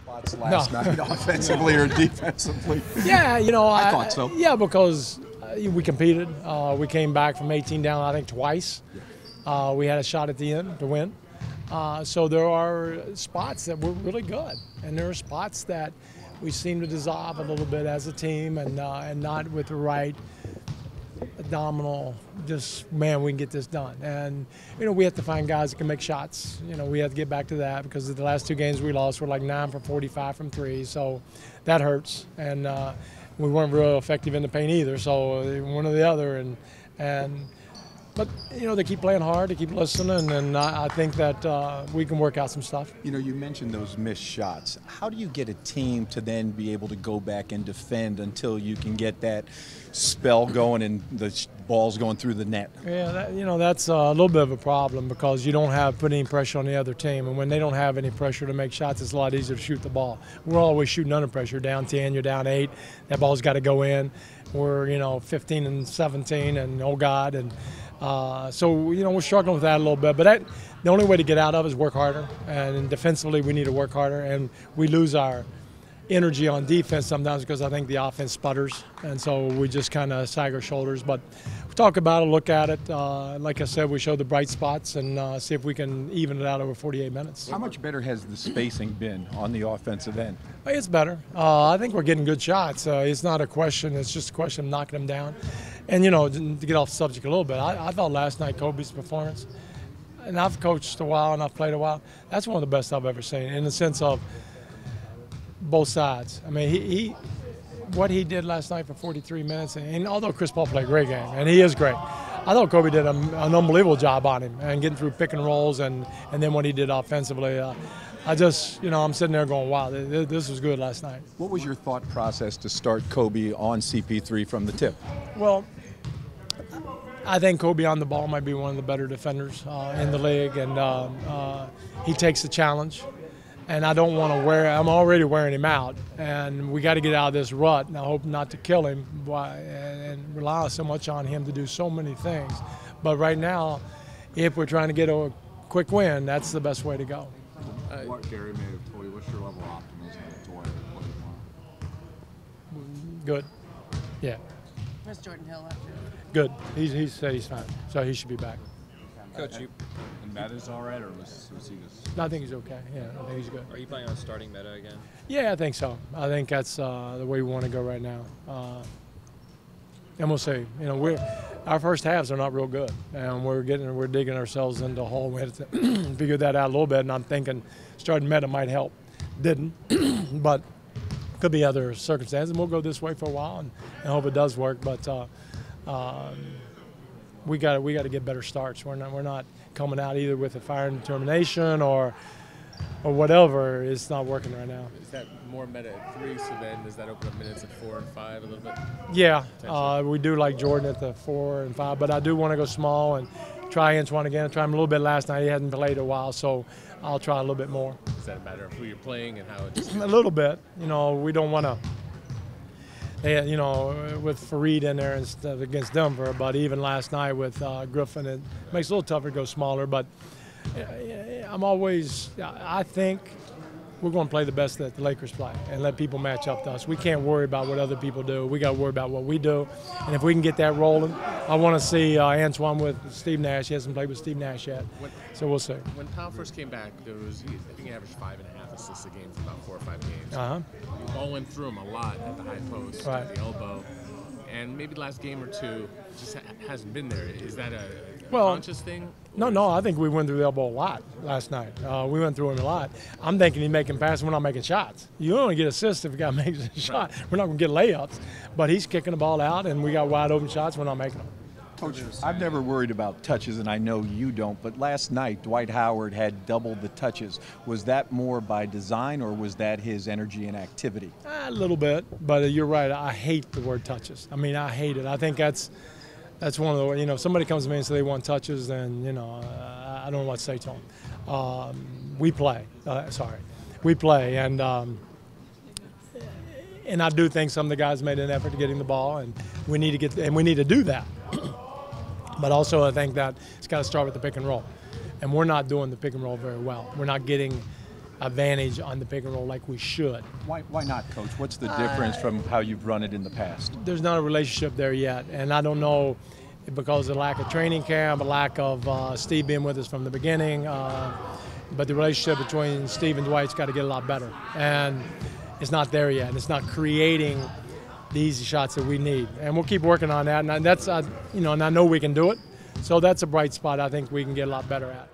spots last night, offensively or defensively? Yeah, I thought so. Yeah, because we competed. We came back from 18 down, I think, twice. We had a shot at the end to win. So there are spots that were really good, and there are spots that we seem to dissolve a little bit as a team, and not with the right abdominal. Just man, we can get this done, and we have to find guys that can make shots. We have to get back to that because the last two games we lost were like 9 for 45 from three, so that hurts, and we weren't real effective in the paint either. So one or the other, But they keep playing hard, they keep listening, and I think that we can work out some stuff. You mentioned those missed shots. How do you get a team to then be able to go back and defend until you can get that spell going and the ball's going through the net? Yeah, that's a little bit of a problem because you don't have put any pressure on the other team, and when they don't have any pressure to make shots, it's a lot easier to shoot the ball. We're always shooting under pressure. Down 10, you're down 8. That ball's got to go in. We're 15 and 17, and oh God, and. So we're struggling with that a little bit, but the only way to get out of it is work harder, and defensively we need to work harder, and we lose our energy on defense sometimes because I think the offense sputters, and so we just kind of sag our shoulders. But we talk about it, look at it. Like I said, we show the bright spots and see if we can even it out over 48 minutes. How much better has the spacing been on the offensive end? It's better. I think we're getting good shots. It's not a question. It's just a question of knocking them down. And, to get off the subject a little bit, I thought last night Kobe's performance, and I've coached a while and I've played a while, that's one of the best I've ever seen in the sense of both sides. I mean, what he did last night for 43 minutes, and although Chris Paul played a great game, and he is great, I thought Kobe did an unbelievable job on him and getting through pick and rolls, and then what he did offensively. I'm sitting there going, wow, this was good last night. What was your thought process to start Kobe on CP3 from the tip? Well, I think Kobe on the ball might be one of the better defenders in the league, and he takes the challenge. And I don't want to I'm already wearing him out, and we got to get out of this rut, and I hope not to kill him and rely so much on him to do so many things. But right now, if we're trying to get a quick win, that's the best way to go. What Gary may have told you, what's your level of optimism that Dwight will play tomorrow? Good. Yeah. Where's Jordan Hill after? Good. He said he's fine, so he should be back. Coach, and Meta's all right, or was he just? No, I think he's okay. Yeah, I think he's good. Are you planning on starting Meta again? Yeah, I think so. I think that's the way we want to go right now. And we'll see. Our first halves are not real good, and we're digging ourselves into a hole. We had to figure that out a little bit, and I'm thinking starting Meta might help. Didn't, but could be other circumstances. And we'll go this way for a while and hope it does work. But we got to get better starts. We're not coming out either with a fire and determination or whatever. It's not working right now. Is that more Meta at 3? So then does that open up minutes at 4 and 5 a little bit? Yeah, we do like Jordan at the 4 and 5, but I do want to go small and try Antoine again. I tried him a little bit last night. He hadn't played a while, so I'll try a little bit more. Is that a matter of who you're playing and how it's? A little bit. We don't want to. With Fareed in there and stuff against Denver, but even last night with Griffin, it makes it a little tougher to go smaller. But I think we're going to play the best that the Lakers play and let people match up to us. We can't worry about what other people do. We got to worry about what we do. And if we can get that rolling, I want to see Antoine with Steve Nash. He hasn't played with Steve Nash yet, so we'll see. When Powell first came back, I think he averaged 5.5 assists a game for about 4 or 5 games. The ball went through him a lot at the high post, at the elbow, and maybe the last game or two just hasn't been there. Is that a conscious thing? No, I think we went through the elbow a lot last night. We went through him a lot. I'm thinking he's making passes. We're not making shots. You only get assists if a guy makes a shot. We're not going to get layups. But he's kicking the ball out, and we got wide open shots. We're not making them. Coach, I've never worried about touches, and I know you don't, but last night Dwight Howard had double the touches. Was that more by design, or was that his energy and activity? A little bit, but you're right. I hate the word touches. I mean, I hate it. I think that's one of the, if somebody comes to me and says they want touches, then, I don't know what to say to them. We play. We play, and I do think some of the guys made an effort to getting the ball, and we need to do that. But also I think that it's got to start with the pick and roll. And we're not doing the pick and roll very well. We're not getting advantage on the pick and roll like we should. Why not, Coach? What's the difference from how you've run it in the past? There's not a relationship there yet, and I don't know if because of the lack of training camp, a lack of Steve being with us from the beginning, but the relationship between Steve and Dwight's got to get a lot better, and it's not there yet. It's not creating the easy shots that we need, and we'll keep working on that. And that's and I know we can do it. So that's a bright spot I think we can get a lot better at.